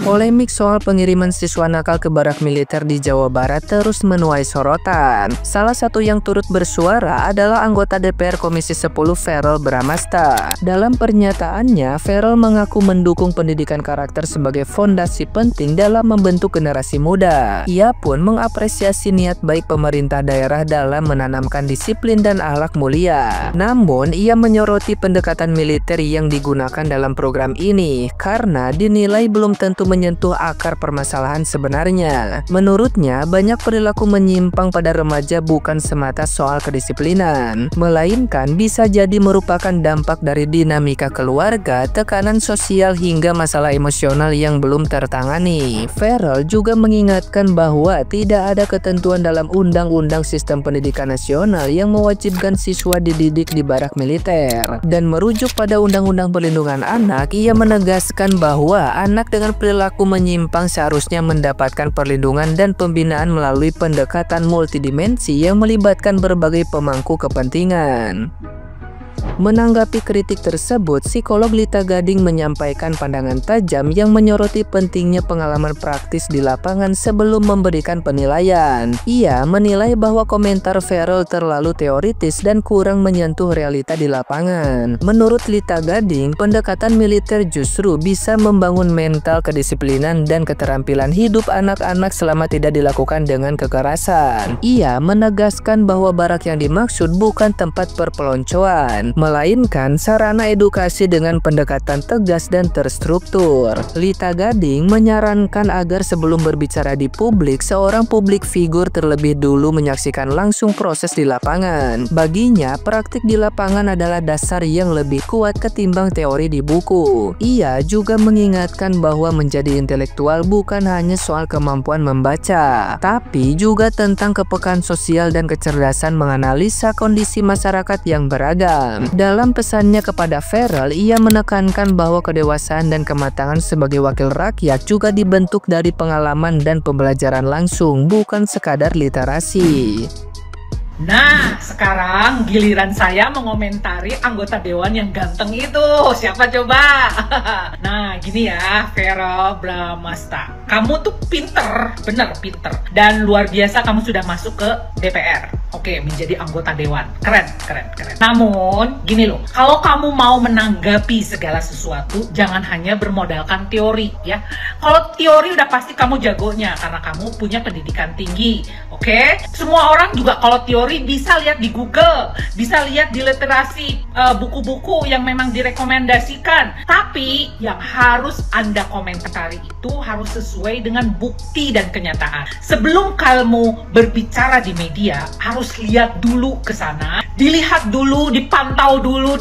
Polemik soal pengiriman siswa nakal ke barak militer di Jawa Barat terus menuai sorotan. Salah satu yang turut bersuara adalah anggota DPR Komisi 10 Verrel Bramasta. Dalam pernyataannya, Verrel mengaku mendukung pendidikan karakter sebagai fondasi penting dalam membentuk generasi muda. Ia pun mengapresiasi niat baik pemerintah daerah dalam menanamkan disiplin dan akhlak mulia. Namun, ia menyoroti pendekatan militer yang digunakan dalam program ini karena dinilai belum tentu menyentuh akar permasalahan sebenarnya. Menurutnya, banyak perilaku menyimpang pada remaja bukan semata soal kedisiplinan, melainkan bisa jadi merupakan dampak dari dinamika keluarga, tekanan sosial hingga masalah emosional yang belum tertangani. Verrel juga mengingatkan bahwa tidak ada ketentuan dalam Undang-Undang Sistem Pendidikan Nasional yang mewajibkan siswa dididik di barak militer. Dan merujuk pada Undang-Undang Perlindungan Anak, ia menegaskan bahwa anak dengan perilaku menyimpang seharusnya mendapatkan perlindungan dan pembinaan melalui pendekatan multidimensi yang melibatkan berbagai pemangku kepentingan. Menanggapi kritik tersebut, psikolog Lita Gading menyampaikan pandangan tajam yang menyoroti pentingnya pengalaman praktis di lapangan sebelum memberikan penilaian. Ia menilai bahwa komentar Verrel terlalu teoritis dan kurang menyentuh realita di lapangan. Menurut Lita Gading, pendekatan militer justru bisa membangun mental kedisiplinan dan keterampilan hidup anak-anak selama tidak dilakukan dengan kekerasan. Ia menegaskan bahwa barak yang dimaksud bukan tempat perpeloncoan, melainkan sarana edukasi dengan pendekatan tegas dan terstruktur. Lita Gading menyarankan agar sebelum berbicara di publik, seorang publik figur terlebih dulu menyaksikan langsung proses di lapangan. Baginya, praktik di lapangan adalah dasar yang lebih kuat ketimbang teori di buku. Ia juga mengingatkan bahwa menjadi intelektual bukan hanya soal kemampuan membaca, tapi juga tentang kepekaan sosial dan kecerdasan menganalisa kondisi masyarakat yang beragam. Dalam pesannya kepada Verrel, ia menekankan bahwa kedewasaan dan kematangan sebagai wakil rakyat juga dibentuk dari pengalaman dan pembelajaran langsung, bukan sekadar literasi. Nah, sekarang giliran saya mengomentari anggota dewan yang ganteng itu. Siapa coba? Nah, gini ya, Verrel Bramasta. Kamu tuh pinter, bener pinter. Dan luar biasa kamu sudah masuk ke DPR. Oke, menjadi anggota dewan. Keren, keren, keren. Namun, gini loh, kalau kamu mau menanggapi segala sesuatu, jangan hanya bermodalkan teori, ya. Kalau teori udah pasti kamu jagonya, karena kamu punya pendidikan tinggi, oke? Semua orang juga kalau teori bisa lihat di Google, bisa lihat di literasi, buku-buku yang memang direkomendasikan. Tapi, yang harus Anda komentari itu harus sesuai dengan bukti dan kenyataan. Sebelum kamu berbicara di media, harus lihat dulu ke sana, dilihat dulu, dipantau dulu,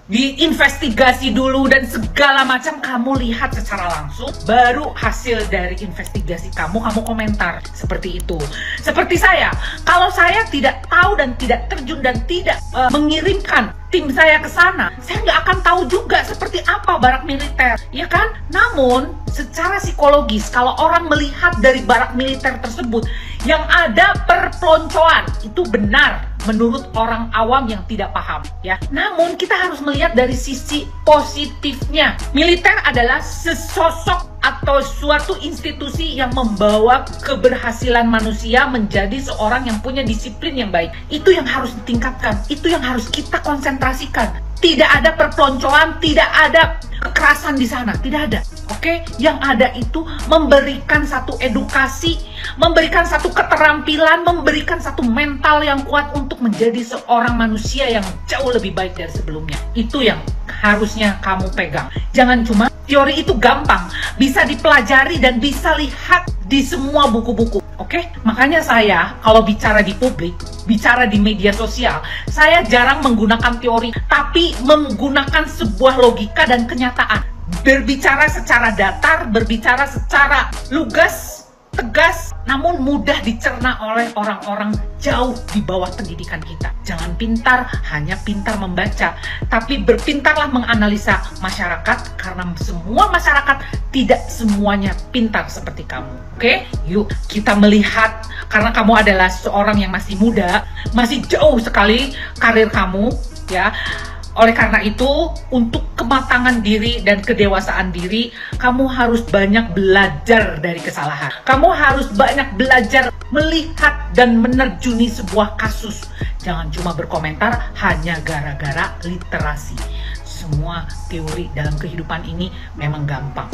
diinvestigasi dulu, dan segala macam kamu lihat secara langsung, baru hasil dari investigasi kamu komentar. Seperti itu. Seperti saya, kalau saya tidak tahu dan tidak terjun dan tidak mengirimkan tim saya ke sana, saya nggak akan tahu juga seperti apa barak militer, ya kan? Namun, secara psikologis, kalau orang melihat dari barak militer tersebut, yang ada perpeloncoan, itu benar menurut orang awam yang tidak paham, ya. Namun kita harus melihat dari sisi positifnya. Militer adalah sesosok atau suatu institusi yang membawa keberhasilan manusia menjadi seorang yang punya disiplin yang baik. Itu yang harus ditingkatkan, itu yang harus kita konsentrasikan. Tidak ada perpeloncoan, tidak ada kekerasan di sana, tidak ada. Oke, yang ada itu memberikan satu edukasi, memberikan satu keterampilan, memberikan satu mental yang kuat untuk menjadi seorang manusia yang jauh lebih baik dari sebelumnya. Itu yang harusnya kamu pegang. Jangan cuma teori itu gampang, bisa dipelajari dan bisa lihat di semua buku-buku. Oke, makanya saya kalau bicara di publik, bicara di media sosial, saya jarang menggunakan teori, tapi menggunakan sebuah logika dan kenyataan. Berbicara secara datar, berbicara secara lugas, tegas, namun mudah dicerna oleh orang-orang jauh di bawah pendidikan kita. Jangan pintar, hanya pintar membaca, tapi berpintarlah menganalisa masyarakat, karena semua masyarakat tidak semuanya pintar seperti kamu. Oke, yuk kita melihat, karena kamu adalah seorang yang masih muda, masih jauh sekali karir kamu, ya. Oleh karena itu, untuk kematangan diri dan kedewasaan diri, kamu harus banyak belajar dari kesalahan. Kamu harus banyak belajar melihat dan menerjuni sebuah kasus. Jangan cuma berkomentar hanya gara-gara literasi. Semua teori dalam kehidupan ini memang gampang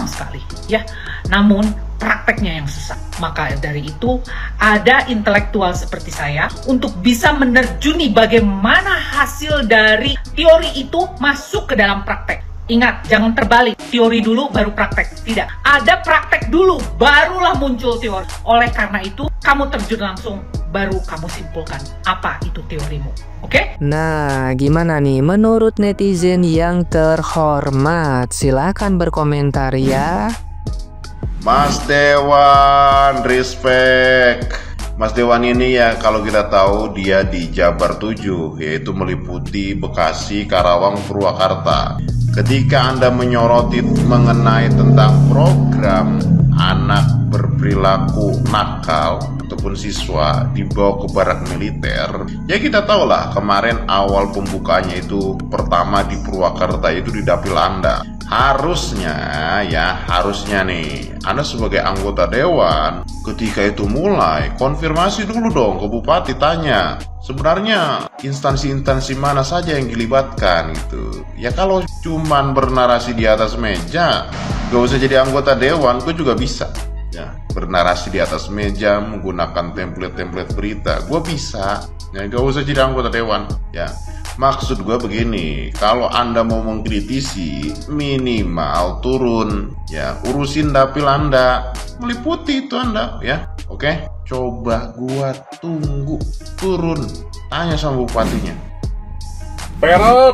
sekali ya, namun prakteknya yang susah. Maka dari itu ada intelektual seperti saya untuk bisa menerjuni bagaimana hasil dari teori itu masuk ke dalam praktek. Ingat, jangan terbalik, teori dulu baru praktek. Tidak, ada praktek dulu barulah muncul teori. Oleh karena itu kamu terjun langsung, baru kamu simpulkan apa itu teorimu. Oke? Nah, gimana nih menurut netizen yang terhormat? Silahkan berkomentar ya. Mas Dewan, respect. Mas Dewan ini ya kalau kita tahu dia di Jabar 7, yaitu meliputi Bekasi, Karawang, Purwakarta. Ketika Anda menyoroti mengenai tentang program anak berperilaku nakal ataupun siswa dibawa ke barak militer, ya kita tahu lah kemarin awal pembukanya itu pertama di Purwakarta itu di dapil Anda. Harusnya nih Anda sebagai anggota dewan ketika itu mulai konfirmasi dulu dong ke bupati, tanya sebenarnya instansi-instansi mana saja yang dilibatkan gitu. Ya kalau cuman bernarasi di atas meja, gak usah jadi anggota dewan, gue juga bisa ya bernarasi di atas meja menggunakan template-template berita, gue bisa ya, gak usah jadi anggota dewan ya. Maksud gue begini, kalau Anda mau mengkritisi minimal turun ya, urusin dapil Anda, meliputi itu Anda ya. Oke, coba gua tunggu turun, tanya sama bupatinya. Peral,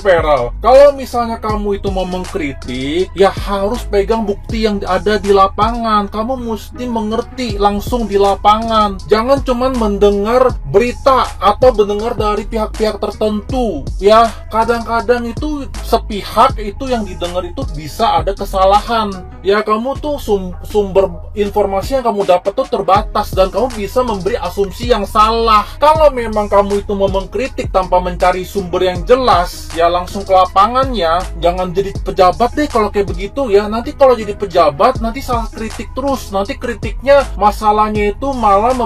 kalau misalnya kamu itu mau mengkritik, ya harus pegang bukti yang ada di lapangan. Kamu mesti mengerti langsung di lapangan. Jangan cuman mendengar berita atau mendengar dari pihak-pihak tertentu. Ya, kadang-kadang itu sepihak itu yang didengar itu bisa ada kesalahan. Ya, kamu tuh sumber informasi yang kamu dapat tuh terbatas dan kamu bisa memberi asumsi yang salah. Kalau memang kamu itu mau mengkritik tanpa mencari sumber yang jelas, ya langsung ke lapangannya. Jangan jadi pejabat deh kalau kayak begitu ya. Nanti kalau jadi pejabat nanti salah kritik terus. Nanti kritiknya masalahnya itu malah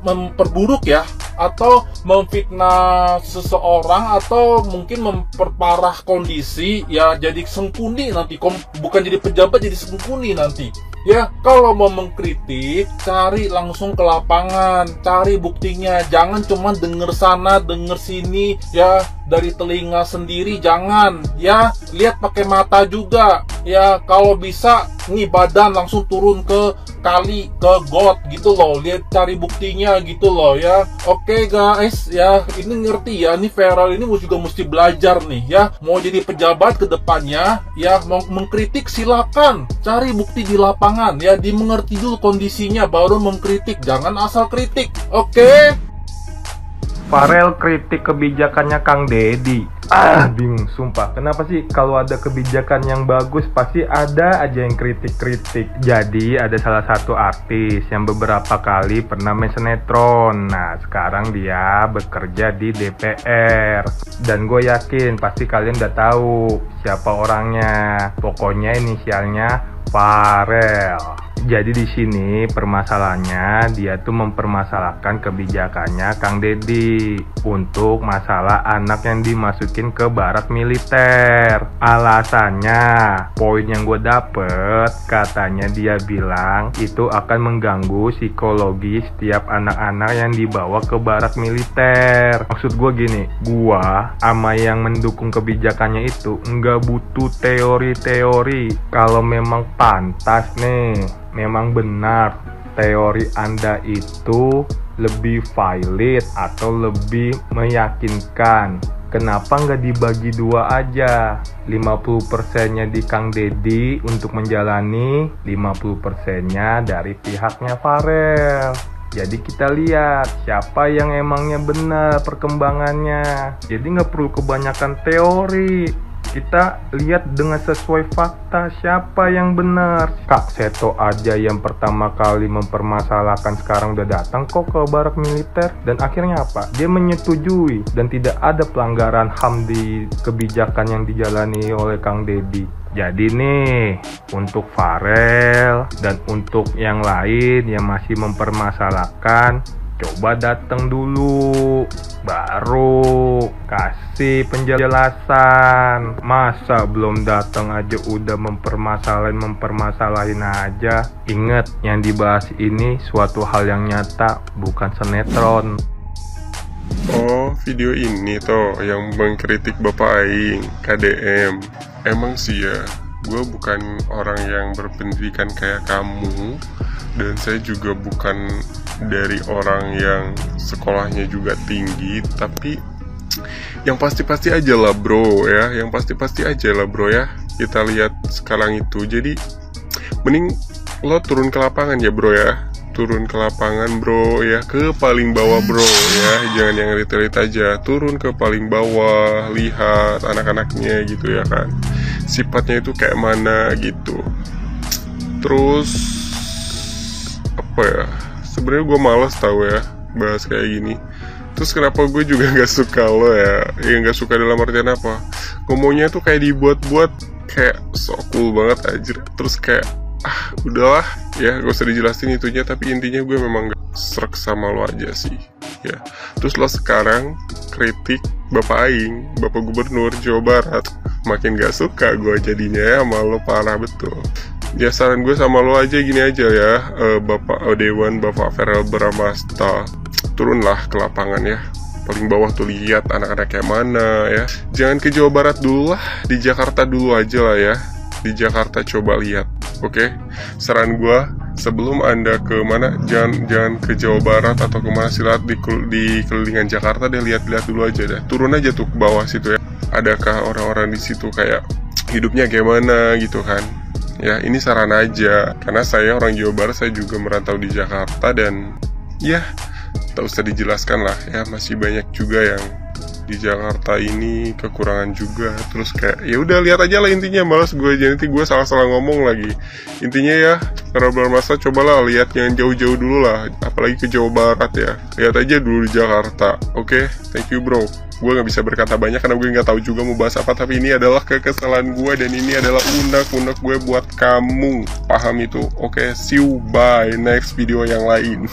memperburuk ya, atau memfitnah seseorang, atau mungkin memperparah kondisi ya, jadi sengkuni nanti. Bukan jadi pejabat, jadi sengkuni nanti. Ya, kalau mau mengkritik, cari langsung ke lapangan, cari buktinya. Jangan cuma denger sana, denger sini, ya dari telinga sendiri, jangan. Ya, lihat pakai mata juga. Ya, kalau bisa nih badan langsung turun ke kali, ke got gitu loh. Lihat, cari buktinya gitu loh ya. Oke guys, ya ini ngerti ya. Ini Feral ini juga mesti belajar nih ya. Mau jadi pejabat ke depannya, ya mau mengkritik silakan. Cari bukti di lapangan ya, dimengerti dulu kondisinya baru mengkritik. Jangan asal kritik. Oke? Farel kritik kebijakannya Kang Deddy. Bingung sumpah. Kenapa sih kalau ada kebijakan yang bagus pasti ada aja yang kritik-kritik. Jadi ada salah satu artis yang beberapa kali pernah main sinetron. Nah sekarang dia bekerja di DPR. Dan gue yakin pasti kalian udah tahu siapa orangnya. Pokoknya inisialnya Farel. Jadi di sini permasalahannya dia tuh mempermasalahkan kebijakannya Kang Deddy untuk masalah anak yang dimasukin ke barak militer. Alasannya, poin yang gue dapet, katanya dia bilang itu akan mengganggu psikologi setiap anak-anak yang dibawa ke barak militer. Maksud gue gini, gue sama yang mendukung kebijakannya itu nggak butuh teori-teori. Kalau memang pantas nih, memang benar teori Anda itu lebih valid atau lebih meyakinkan, kenapa nggak dibagi dua aja? 50%-nya di Kang Deddy untuk menjalani, 50%-nya dari pihaknya Farel. Jadi kita lihat siapa yang emangnya benar perkembangannya. Jadi nggak perlu kebanyakan teori. Kita lihat dengan sesuai fakta siapa yang benar. Kak Seto aja yang pertama kali mempermasalahkan sekarang udah datang kok ke barak militer. Dan akhirnya apa? Dia menyetujui dan tidak ada pelanggaran HAM di kebijakan yang dijalani oleh Kang Deddy. Jadi nih, untuk Farel dan untuk yang lain yang masih mempermasalahkan, coba datang dulu, baru kasih penjelasan. Masa belum datang aja udah mempermasalahin aja. Ingat, yang dibahas ini suatu hal yang nyata, bukan sinetron. Oh, video ini toh yang mengkritik Bapak Aing, KDM. Emang sih ya, gue bukan orang yang berpendidikan kayak kamu, dan saya juga bukan dari orang yang sekolahnya juga tinggi, tapi yang pasti-pasti aja lah bro ya, yang pasti-pasti aja lah bro ya, kita lihat sekarang itu. Jadi mending lo turun ke lapangan ya bro ya, turun ke lapangan bro ya, ke paling bawah bro ya, jangan yang retweet aja, turun ke paling bawah, lihat anak-anaknya gitu ya kan, sifatnya itu kayak mana gitu. Terus apa ya, sebenarnya gue males tau ya bahas kayak gini. Terus kenapa gue juga gak suka lo ya, gak suka dalam artian apa, ngomongnya tuh kayak dibuat-buat, kayak so cool banget aja. Terus kayak udahlah ya, gak usah dijelasin itunya, tapi intinya gue memang gak srek sama lo aja sih ya. Terus lo sekarang kritik Bapak Aing, Bapak Gubernur Jawa Barat, makin gak suka gue jadinya ya sama lo, parah betul. Ya saran gue sama lo aja gini aja ya, Bapak Dewan, Bapak Farel Bramasta, turunlah ke lapangan ya, paling bawah tuh lihat anak-anak kayak mana ya. Jangan ke Jawa Barat dulu lah, di Jakarta dulu aja lah ya, di Jakarta coba lihat. Oke, saran gue sebelum anda ke mana, jangan ke Jawa Barat atau kemana, silat di kelilingan Jakarta deh, lihat-lihat dulu aja deh, turun aja tuh ke bawah situ ya. Adakah orang-orang di situ kayak hidupnya gimana gitu kan? Ya ini saran aja, karena saya orang Jawa Barat, saya juga merantau di Jakarta, dan ya tak usah dijelaskan lah ya, masih banyak juga yang di Jakarta ini kekurangan juga. Terus kayak ya udah lihat aja lah intinya, malas gue aja nanti gue salah-salah ngomong lagi. Intinya ya, karena bermasa cobalah lihat yang jauh-jauh dulu lah, apalagi ke Jawa Barat ya, lihat aja dulu di Jakarta. Oke, thank you bro. Gue gak bisa berkata banyak karena gue gak tahu juga mau bahas apa, tapi ini adalah kekesalan gue dan ini adalah unek-unek gue buat kamu, paham itu? Oke, see you, bye, next video yang lain.